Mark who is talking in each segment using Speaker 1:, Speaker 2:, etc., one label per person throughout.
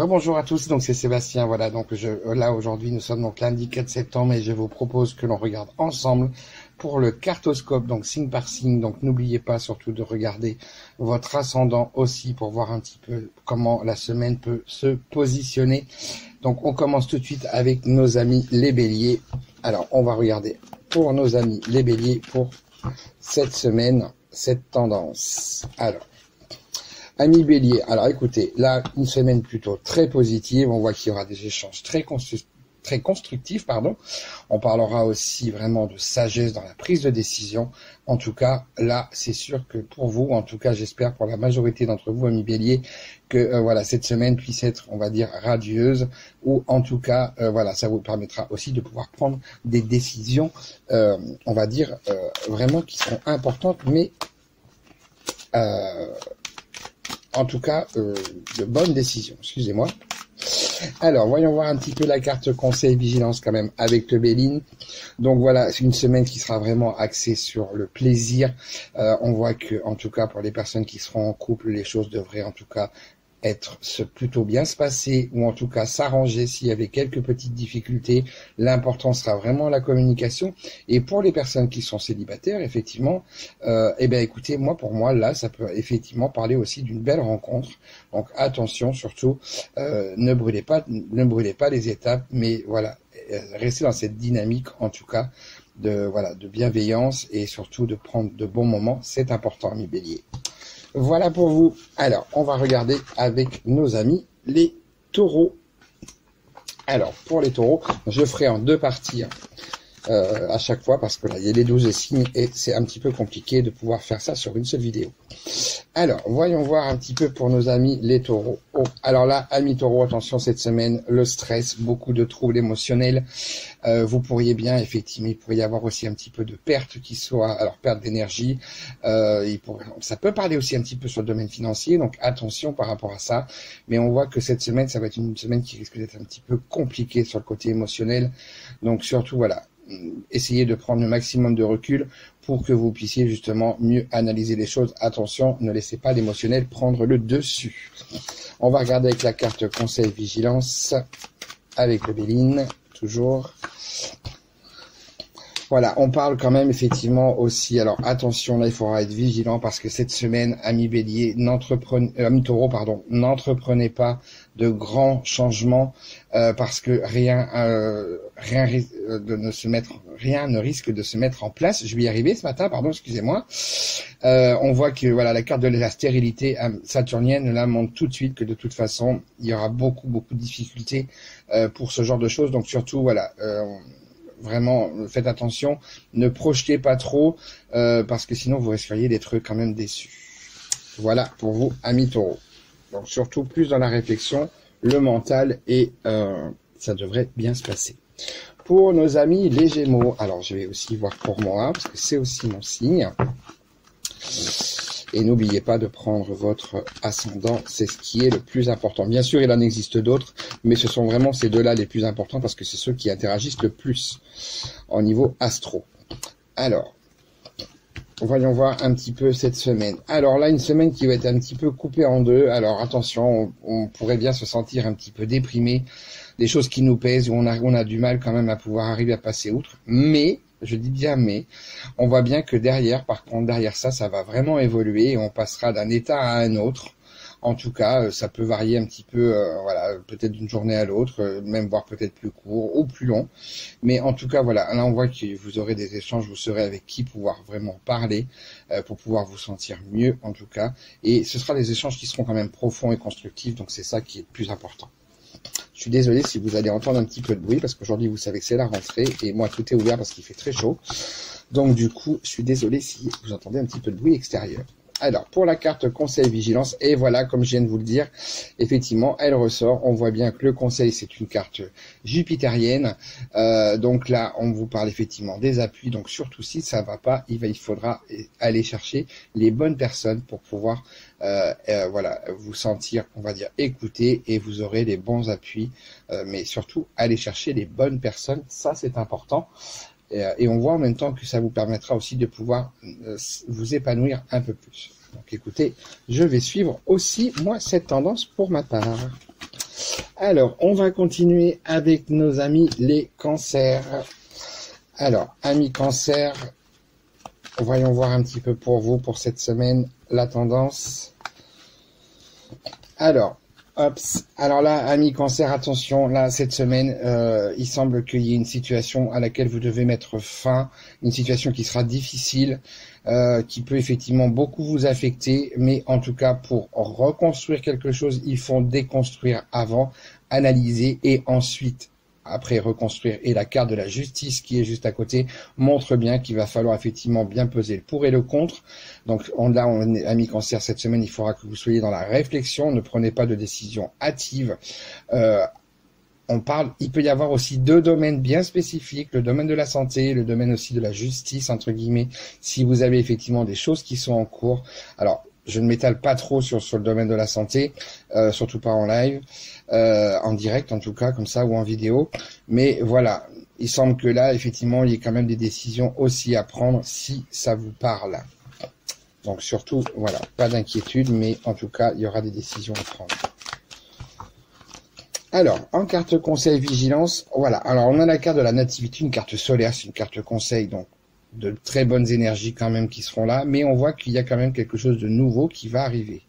Speaker 1: Rebonjour à tous, donc c'est Sébastien, voilà, donc là aujourd'hui nous sommes donc lundi 4 septembre et je vous propose que l'on regarde ensemble pour le cartoscope, donc signe par signe, donc n'oubliez pas surtout de regarder votre ascendant aussi pour voir un petit peu comment la semaine peut se positionner. Donc on commence tout de suite avec nos amis les béliers. Alors on va regarder pour nos amis les béliers pour cette semaine, cette tendance. Alors, amis bélier, alors écoutez, là, une semaine plutôt très positive, on voit qu'il y aura des échanges très constructifs, pardon. On parlera aussi vraiment de sagesse dans la prise de décision. En tout cas, là, c'est sûr que pour vous, en tout cas, j'espère pour la majorité d'entre vous, amis bélier, que voilà, cette semaine puisse être, on va dire, radieuse, ou en tout cas, voilà, ça vous permettra aussi de pouvoir prendre des décisions, on va dire, vraiment qui seront importantes, mais en tout cas, de bonnes décisions, excusez-moi. Alors, voyons voir un petit peu la carte conseil vigilance quand même avec le Béline. Donc voilà, c'est une semaine qui sera vraiment axée sur le plaisir. On voit que, en tout cas, pour les personnes qui seront en couple, les choses devraient en tout cas plutôt bien se passer, ou en tout cas s'arranger s'il y avait quelques petites difficultés. L'important sera vraiment la communication. Et pour les personnes qui sont célibataires, effectivement, eh bien écoutez, pour moi, là, ça peut effectivement parler aussi d'une belle rencontre. Donc attention, surtout, ne brûlez pas les étapes, mais voilà, restez dans cette dynamique, en tout cas, de bienveillance et surtout de prendre de bons moments. C'est important, amis béliers. Voilà pour vous. Alors, on va regarder avec nos amis les taureaux. Alors, pour les taureaux, je ferai en deux parties à chaque fois parce que là, il y a les 12 signes et c'est un petit peu compliqué de pouvoir faire ça sur une seule vidéo. Alors, voyons voir un petit peu pour nos amis les taureaux. Oh, alors là, amis taureaux, attention cette semaine, le stress, beaucoup de troubles émotionnels. Vous pourriez bien, effectivement, il pourrait y avoir aussi un petit peu de perte qui soit, alors perte d'énergie. Ça peut parler aussi un petit peu sur le domaine financier, donc attention par rapport à ça. Mais on voit que cette semaine, ça va être une semaine qui risque d'être un petit peu compliquée sur le côté émotionnel. Donc surtout, voilà, essayez de prendre le maximum de recul pour que vous puissiez justement mieux analyser les choses. Attention, ne laissez pas l'émotionnel prendre le dessus. On va regarder avec la carte conseil vigilance, avec le Béline, toujours. Voilà, on parle quand même effectivement aussi, alors attention, là il faudra être vigilant parce que cette semaine, amis bélier, amis taureaux, pardon, n'entreprenez pas de grands changements parce que rien ne risque de se mettre en place. Je vais y arriver ce matin, pardon, excusez-moi. On voit que voilà, la carte de la stérilité saturnienne là montre tout de suite que de toute façon, il y aura beaucoup de difficultés pour ce genre de choses. Donc surtout, voilà. Vraiment, faites attention, ne projetez pas trop, parce que sinon vous risqueriez d'être quand même déçus. Voilà pour vous, amis taureaux. Donc surtout plus dans la réflexion, le mental, et ça devrait bien se passer. Pour nos amis les Gémeaux, alors je vais aussi voir pour moi, parce que c'est aussi mon signe. Et n'oubliez pas de prendre votre ascendant, c'est ce qui est le plus important. Bien sûr, il en existe d'autres, mais ce sont vraiment ces deux-là les plus importants parce que c'est ceux qui interagissent le plus au niveau astro. Alors, voyons voir un petit peu cette semaine. Alors là, une semaine qui va être un petit peu coupée en deux. Alors attention, on pourrait bien se sentir un petit peu déprimé, des choses qui nous pèsent, où on a du mal quand même à pouvoir arriver à passer outre, mais... Je dis bien mais, on voit bien que derrière, par contre, derrière ça, ça va vraiment évoluer et on passera d'un état à un autre. En tout cas, ça peut varier un petit peu, voilà, peut-être d'une journée à l'autre, même voire peut-être plus court ou plus long. Mais en tout cas, voilà, là on voit que vous aurez des échanges, vous saurez avec qui pouvoir vraiment parler pour pouvoir vous sentir mieux en tout cas. Et ce sera des échanges qui seront quand même profonds et constructifs, donc c'est ça qui est le plus important. Je suis désolé si vous allez entendre un petit peu de bruit parce qu'aujourd'hui vous savez que c'est la rentrée et moi tout est ouvert parce qu'il fait très chaud. Donc du coup je suis désolé si vous entendez un petit peu de bruit extérieur. Alors pour la carte conseil vigilance, et voilà comme je viens de vous le dire, effectivement elle ressort. On voit bien que le conseil c'est une carte jupitérienne. Donc là on vous parle effectivement des appuis. Donc surtout si ça va pas, il faudra aller chercher les bonnes personnes pour pouvoir voilà, vous sentir, on va dire, écouté et vous aurez les bons appuis. Mais surtout aller chercher les bonnes personnes, ça c'est important. Et on voit en même temps que ça vous permettra aussi de pouvoir vous épanouir un peu plus. Donc écoutez, je vais suivre aussi, moi, cette tendance pour ma part. Alors, on va continuer avec nos amis les cancers. Alors, amis cancers, voyons voir un petit peu pour vous, pour cette semaine, la tendance. Alors, alors là, amis cancer, attention, là, cette semaine, il semble qu'il y ait une situation à laquelle vous devez mettre fin, une situation qui sera difficile, qui peut effectivement beaucoup vous affecter, mais en tout cas, pour reconstruire quelque chose, il faut déconstruire avant, analyser et ensuite après reconstruire. Et la carte de la justice qui est juste à côté montre bien qu'il va falloir effectivement bien peser le pour et le contre. Donc là, on est amis cancer, cette semaine, il faudra que vous soyez dans la réflexion, ne prenez pas de décision hâtive. Il peut y avoir aussi deux domaines bien spécifiques, le domaine de la santé, le domaine aussi de la justice, entre guillemets, si vous avez effectivement des choses qui sont en cours. Alors, je ne m'étale pas trop sur le domaine de la santé, surtout pas en live, en direct en tout cas, comme ça, ou en vidéo. Mais voilà, il semble que là, effectivement, il y ait quand même des décisions aussi à prendre si ça vous parle. Donc surtout, voilà, pas d'inquiétude, mais en tout cas, il y aura des décisions à prendre. Alors, en carte conseil vigilance, voilà. Alors, on a la carte de la nativité, une carte solaire, c'est une carte conseil, donc de très bonnes énergies quand même qui seront là, mais on voit qu'il y a quand même quelque chose de nouveau qui va arriver.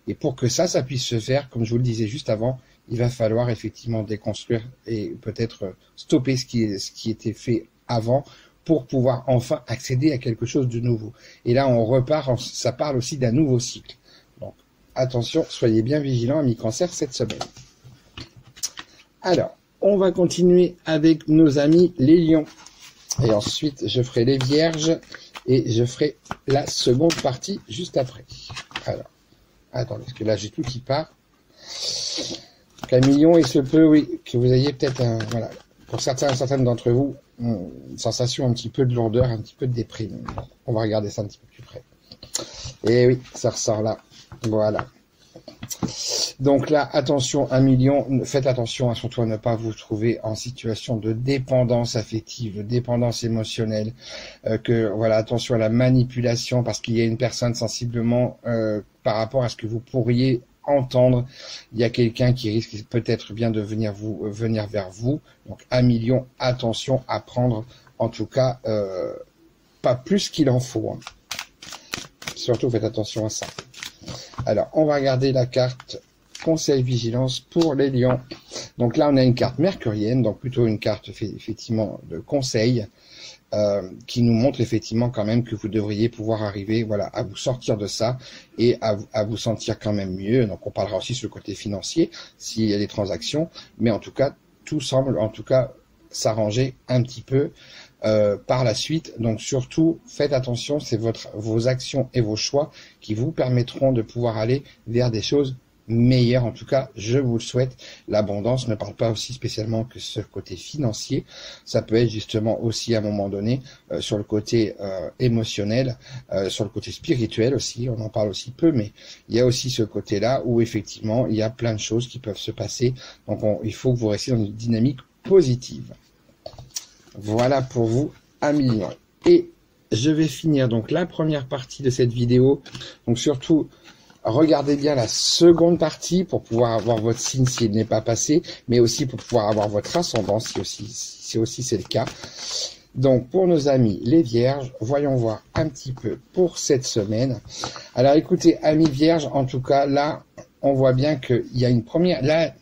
Speaker 1: Et pour que ça puisse se faire, comme je vous le disais juste avant, il va falloir effectivement déconstruire et peut-être stopper ce qui était fait avant pour pouvoir enfin accéder à quelque chose de nouveau. Et là, on repart, ça parle aussi d'un nouveau cycle. Donc, attention, soyez bien vigilants, amis cancer, cette semaine. Alors, on va continuer avec nos amis les lions. Et ensuite, je ferai les vierges et je ferai la seconde partie juste après. Alors, attendez, parce que là, j'ai tout qui part. Camillon, il se peut, oui, que vous ayez peut-être voilà, pour certaines d'entre vous, une sensation un petit peu de lourdeur, un petit peu de déprime. On va regarder ça un petit peu plus près. Et oui, ça ressort là. Voilà. Donc là, attention, faites attention surtout à ne pas vous trouver en situation de dépendance affective, de dépendance émotionnelle, voilà, attention à la manipulation, parce qu'il y a une personne sensiblement par rapport à ce que vous pourriez entendre, il y a quelqu'un qui risque peut-être bien de venir vers vous. Donc attention à prendre, en tout cas, pas plus qu'il en faut. Hein. Surtout, faites attention à ça. Alors, on va regarder la carte conseil vigilance pour les lions. Donc là, on a une carte mercurienne, donc plutôt une carte effectivement de conseil, qui nous montre effectivement quand même que vous devriez pouvoir arriver, voilà, à vous sortir de ça et à vous sentir quand même mieux. Donc, on parlera aussi sur le côté financier, s'il y a des transactions, mais en tout cas, tout semble en tout cas s'arranger un petit peu par la suite. Donc surtout, faites attention, c'est vos actions et vos choix qui vous permettront de pouvoir aller vers des choses meilleures. En tout cas, je vous le souhaite. L'abondance ne parle pas aussi spécialement que ce côté financier. Ça peut être justement aussi à un moment donné sur le côté émotionnel, sur le côté spirituel aussi. On en parle aussi peu, mais il y a aussi ce côté-là où effectivement, il y a plein de choses qui peuvent se passer. Donc il faut que vous restiez dans une dynamique positive. Voilà pour vous, amis lions. Et je vais finir donc la première partie de cette vidéo. Donc surtout, regardez bien la seconde partie pour pouvoir avoir votre signe s'il n'est pas passé, mais aussi pour pouvoir avoir votre ascendant si aussi c'est le cas. Donc pour nos amis les vierges, voyons voir un petit peu pour cette semaine. Alors écoutez, amis vierges, en tout cas là, on voit bien qu'il y a une première... Là,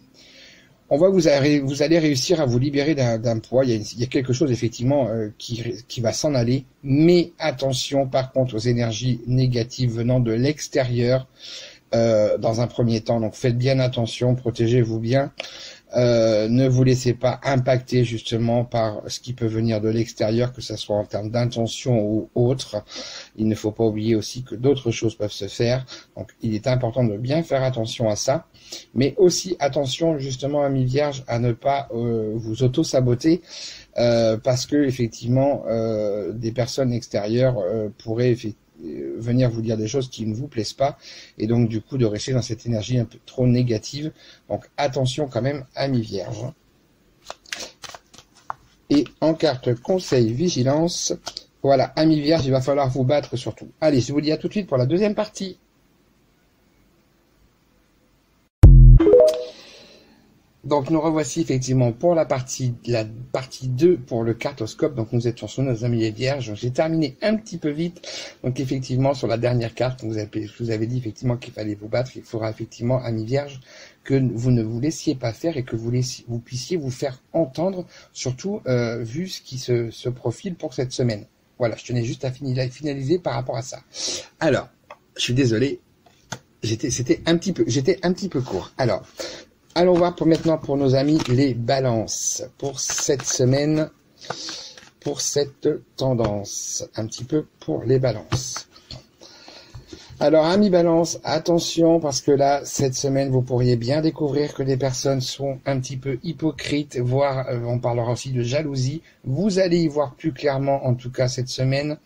Speaker 1: on voit que vous allez réussir à vous libérer d'un poids. Il y a quelque chose effectivement qui va s'en aller. Mais attention par contre aux énergies négatives venant de l'extérieur dans un premier temps. Donc faites bien attention, protégez-vous bien. Ne vous laissez pas impacter justement par ce qui peut venir de l'extérieur, que ce soit en termes d'intention ou autre. Il ne faut pas oublier aussi que d'autres choses peuvent se faire. Donc il est important de bien faire attention à ça. Mais aussi attention justement, amis vierges, à ne pas vous auto-saboter parce que effectivement des personnes extérieures pourraient venir vous dire des choses qui ne vous plaisent pas et donc du coup de rester dans cette énergie un peu trop négative. Donc attention quand même, amis vierges. Et en carte conseil vigilance, voilà, amis vierges, il va falloir vous battre surtout. Allez, je vous dis à tout de suite pour la deuxième partie. Donc nous revoici effectivement pour la partie 2 pour le cartoscope. Donc nous étions sur nos amis les vierges. J'ai terminé un petit peu vite. Donc effectivement sur la dernière carte, je vous avais dit effectivement qu'il fallait vous battre. Il faudra effectivement, amis vierges, que vous ne vous laissiez pas faire et que vous puissiez vous faire entendre, surtout vu ce qui se profile pour cette semaine. Voilà, je tenais juste à finaliser par rapport à ça. Alors, je suis désolé, j'étais un petit peu court. Alors, allons voir maintenant pour nos amis les balances pour cette semaine, pour cette tendance, un petit peu pour les balances. Alors, amis balance, attention, parce que là, cette semaine, vous pourriez bien découvrir que les personnes sont un petit peu hypocrites, voire, on parlera aussi de jalousie. Vous allez y voir plus clairement, en tout cas, cette semaine.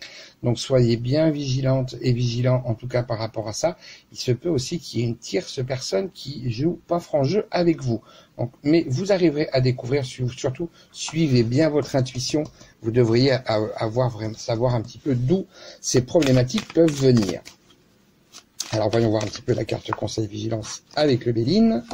Speaker 1: Donc, soyez bien vigilantes et vigilants, en tout cas, par rapport à ça. Il se peut aussi qu'il y ait une tierce personne qui joue pas franc jeu avec vous. Donc, mais vous arriverez à découvrir, surtout, suivez bien votre intuition. Vous devriez savoir un petit peu d'où ces problématiques peuvent venir. Alors, voyons voir un petit peu la carte conseil vigilance avec le Béline.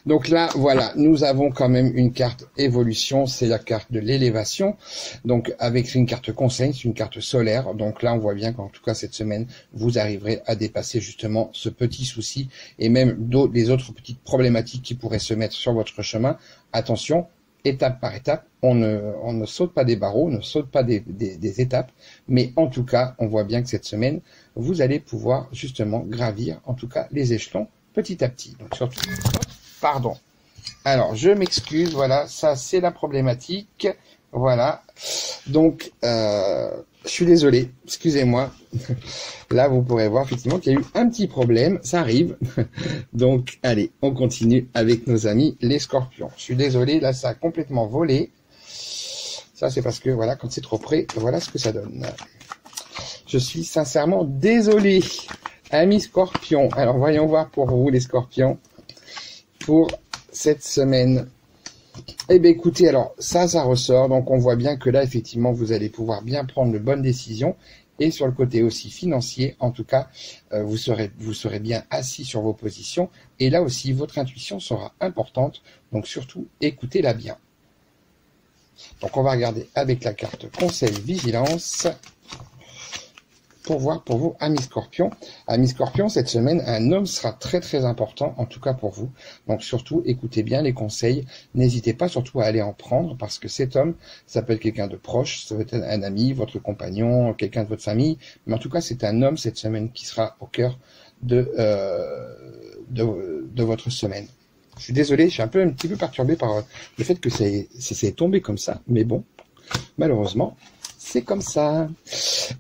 Speaker 1: Donc là, voilà, nous avons quand même une carte évolution, c'est la carte de l'élévation. Donc, avec une carte conseil, c'est une carte solaire. Donc là, on voit bien qu'en tout cas, cette semaine, vous arriverez à dépasser justement ce petit souci et même les autres petites problématiques qui pourraient se mettre sur votre chemin. Attention, étape par étape, on ne saute pas des barreaux, on ne saute pas des étapes, mais en tout cas, on voit bien que cette semaine, vous allez pouvoir justement gravir, en tout cas, les échelons petit à petit. Donc surtout, pardon. Alors, je m'excuse, voilà, ça c'est la problématique, voilà. Donc, je suis désolé, excusez-moi. Là, vous pourrez voir effectivement qu'il y a eu un petit problème, ça arrive. Donc, allez, on continue avec nos amis les scorpions. Je suis désolé, là, ça a complètement volé. Ça, c'est parce que, voilà, quand c'est trop près, voilà ce que ça donne. Je suis sincèrement désolé, amis scorpions. Alors, voyons voir pour vous, les scorpions, pour cette semaine. Eh bien, écoutez, alors, ça ressort. Donc, on voit bien que là, effectivement, vous allez pouvoir bien prendre de bonnes décisions. Et sur le côté aussi financier, en tout cas, vous serez bien assis sur vos positions. Et là aussi, votre intuition sera importante. Donc, surtout, écoutez-la bien. Donc, on va regarder avec la carte Conseil Vigilance pour voir pour vous, amis scorpions. Amis scorpions, cette semaine, un homme sera très très important, en tout cas pour vous. Donc surtout, écoutez bien les conseils. N'hésitez pas surtout à aller en prendre, parce que cet homme, ça peut être quelqu'un de proche, ça peut être un ami, votre compagnon, quelqu'un de votre famille. Mais en tout cas, c'est un homme cette semaine qui sera au cœur de votre semaine. Je suis désolé, je suis un petit peu perturbé par le fait que c'est tombé comme ça. Mais bon, malheureusement, c'est comme ça.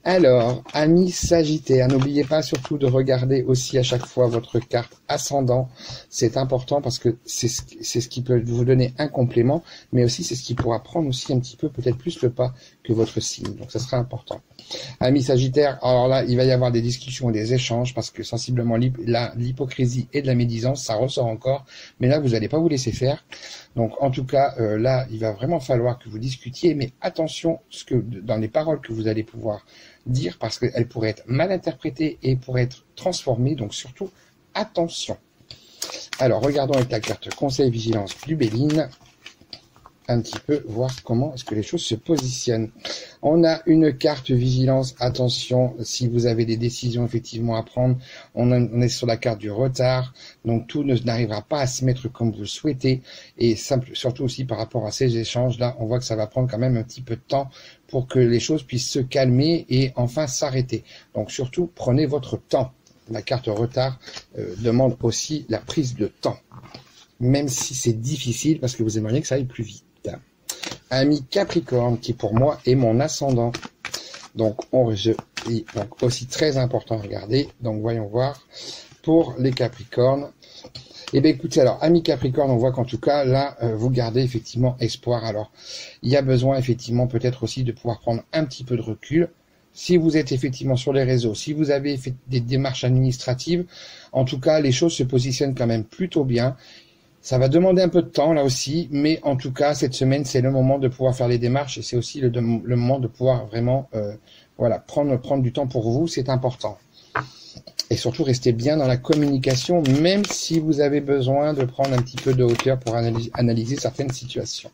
Speaker 1: Alors, amis Sagittaires, n'oubliez pas surtout de regarder aussi à chaque fois votre carte ascendant. C'est important parce que c'est ce qui peut vous donner un complément, mais aussi c'est ce qui pourra prendre aussi un petit peu peut-être plus le pas que votre signe. Donc, ça sera important. Amis Sagittaires, alors là, il va y avoir des discussions et des échanges parce que sensiblement l'hypocrisie et de la médisance, ça ressort encore. Mais là, vous n'allez pas vous laisser faire. Donc, en tout cas, là, il va vraiment falloir que vous discutiez, mais attention dans les paroles que vous allez pouvoir dire parce qu'elles pourraient être mal interprétées et pourraient être transformées. Donc, surtout, attention. Alors, regardons avec la carte Conseil Vigilance du Béline. Un petit peu voir comment est-ce que les choses se positionnent. On a une carte vigilance, attention, si vous avez des décisions effectivement à prendre, on est sur la carte du retard, donc tout n'arrivera pas à se mettre comme vous le souhaitez, et surtout aussi par rapport à ces échanges-là, on voit que ça va prendre quand même un petit peu de temps pour que les choses puissent se calmer et enfin s'arrêter. Donc surtout, prenez votre temps. La carte retard demande aussi la prise de temps, même si c'est difficile parce que vous aimeriez que ça aille plus vite. Ami Capricorne, qui pour moi est mon ascendant. Donc, donc aussi très important à regarder. Donc, voyons voir pour les Capricornes. Eh bien, écoutez, alors, ami Capricorne, on voit qu'en tout cas, là, vous gardez effectivement espoir. Alors, il y a besoin effectivement peut-être aussi de pouvoir prendre un petit peu de recul. Si vous êtes effectivement sur les réseaux, si vous avez fait des démarches administratives, en tout cas, les choses se positionnent quand même plutôt bien. Ça va demander un peu de temps là aussi, mais en tout cas, cette semaine, c'est le moment de pouvoir faire les démarches et c'est aussi le moment de pouvoir vraiment voilà, prendre du temps pour vous, c'est important. Et surtout, restez bien dans la communication, même si vous avez besoin de prendre un petit peu de hauteur pour analyser certaines situations.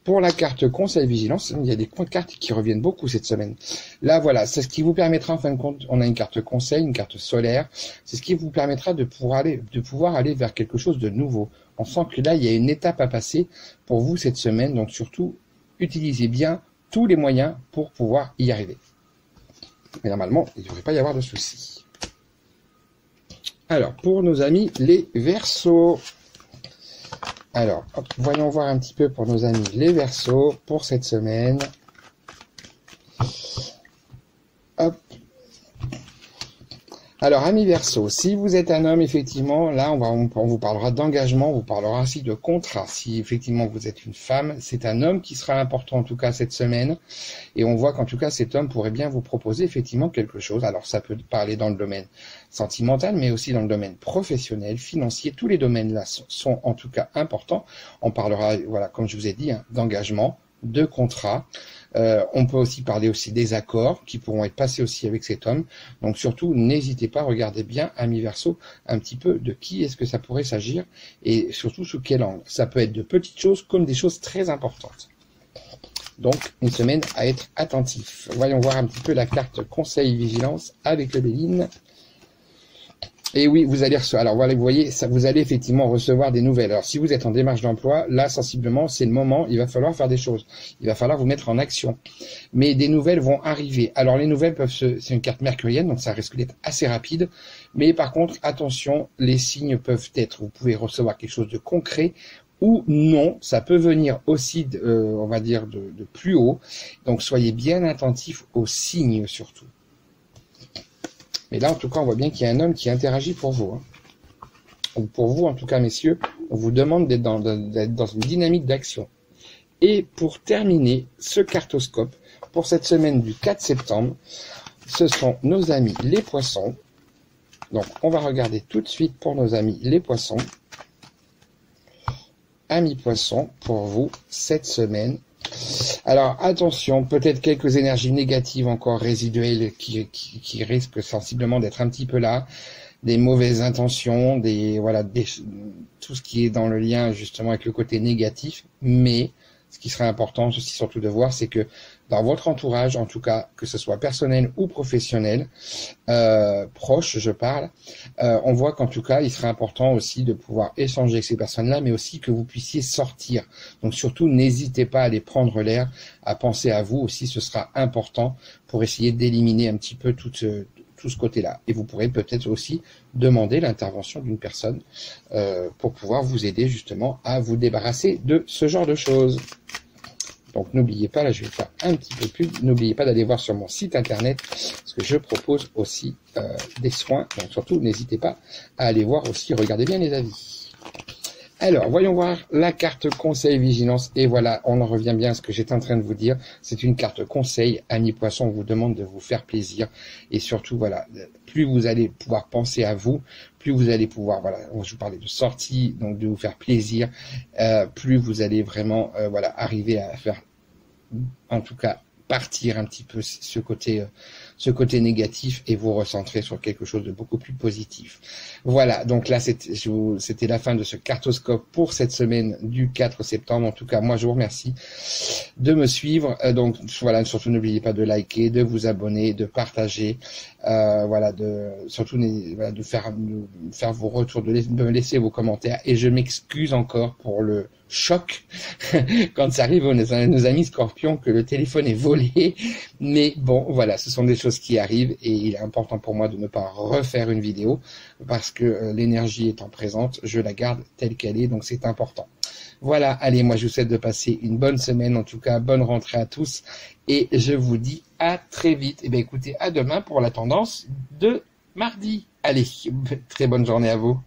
Speaker 1: Pour la carte conseil vigilance, il y a des cartes qui reviennent beaucoup cette semaine. Là, voilà, c'est ce qui vous permettra, en fin de compte, on a une carte conseil, une carte solaire, c'est ce qui vous permettra de pouvoir aller vers quelque chose de nouveau. On sent que là, il y a une étape à passer pour vous cette semaine, donc surtout, utilisez bien tous les moyens pour pouvoir y arriver. Mais normalement, il ne devrait pas y avoir de soucis. Alors, pour nos amis les Verseaux. Alors, hop, voyons voir un petit peu pour nos amis les Verseaux pour cette semaine. Hop. Alors, amis Verseaux, si vous êtes un homme, effectivement, là, on vous parlera d'engagement, on vous parlera aussi de contrat. Si effectivement vous êtes une femme, c'est un homme qui sera important en tout cas cette semaine. Et on voit qu'en tout cas, cet homme pourrait bien vous proposer effectivement quelque chose. Alors, ça peut parler dans le domaine sentimental, mais aussi dans le domaine professionnel, financier. Tous les domaines là sont en tout cas importants. On parlera, voilà, comme je vous ai dit, hein, d'engagement, de contrat. On peut aussi parler aussi des accords qui pourront être passés aussi avec cet homme. Donc surtout, n'hésitez pas, regardez bien, amis Verseaux, un petit peu de qui est-ce que ça pourrait s'agir et surtout sous quel angle. Ça peut être de petites choses comme des choses très importantes. Donc, une semaine à être attentif. Voyons voir un petit peu la carte conseil vigilance avec le Béline. Et oui, vous allez recevoir. Alors voilà, vous voyez, ça, vous allez effectivement recevoir des nouvelles. Alors si vous êtes en démarche d'emploi, là sensiblement, c'est le moment. Il va falloir faire des choses. Il va falloir vous mettre en action. Mais des nouvelles vont arriver. Alors les nouvelles peuvent c'est une carte mercurienne, donc ça risque d'être assez rapide. Mais par contre, attention, les signes peuvent être. Vous pouvez recevoir quelque chose de concret ou non. Ça peut venir aussi, on va dire, de plus haut. Donc soyez bien attentifs aux signes surtout. Mais là, en tout cas, on voit bien qu'il y a un homme qui interagit pour vous. Hein. Ou pour vous, en tout cas, messieurs, on vous demande d'être dans une dynamique d'action. Et pour terminer ce cartoscope, pour cette semaine du 4 septembre, ce sont nos amis les poissons. Donc, on va regarder tout de suite pour nos amis les poissons. Amis poissons, pour vous, cette semaine. Alors attention, peut-être quelques énergies négatives encore résiduelles qui risquent sensiblement d'être un petit peu là, des mauvaises intentions, tout ce qui est dans le lien justement avec le côté négatif. Mais ce qui serait important aussi surtout de voir, c'est que dans votre entourage, en tout cas, que ce soit personnel ou professionnel, proche, je parle, on voit qu'en tout cas, il serait important aussi de pouvoir échanger avec ces personnes-là, mais aussi que vous puissiez sortir. Donc surtout, n'hésitez pas à aller prendre l'air, à penser à vous aussi, ce sera important pour essayer d'éliminer un petit peu tout ce côté-là. Et vous pourrez peut-être aussi demander l'intervention d'une personne pour pouvoir vous aider justement à vous débarrasser de ce genre de choses. Donc n'oubliez pas, là je vais faire un petit peu plus, n'oubliez pas d'aller voir sur mon site internet, parce que je propose aussi des soins, donc surtout n'hésitez pas à aller voir aussi, regardez bien les avis. Alors, voyons voir la carte conseil vigilance, et voilà, on en revient bien à ce que j'étais en train de vous dire, c'est une carte conseil, amis poissons, on vous demande de vous faire plaisir, et surtout, voilà, plus vous allez pouvoir penser à vous, plus vous allez pouvoir, voilà, je vous parlais de sortie, donc de vous faire plaisir, plus vous allez vraiment, voilà, arriver à faire, en tout cas, partir un petit peu ce côté négatif et vous recentrer sur quelque chose de beaucoup plus positif. Voilà, donc là c'était la fin de ce cartoscope pour cette semaine du 4 septembre. En tout cas, moi je vous remercie de me suivre. Donc voilà, surtout n'oubliez pas de liker, de vous abonner, de partager, voilà, surtout voilà, de faire vos retours, de me laisser vos commentaires. Et je m'excuse encore pour le choc quand ça arrive à nos amis scorpions que le téléphone est volé, mais bon voilà, ce sont des choses qui arrivent et il est important pour moi de ne pas refaire une vidéo parce que l'énergie étant présente, je la garde telle qu'elle est, donc c'est important. Voilà, allez, moi je vous souhaite de passer une bonne semaine, en tout cas bonne rentrée à tous et je vous dis à très vite. Et bien écoutez, à demain pour la tendance de mardi. Allez, très bonne journée à vous.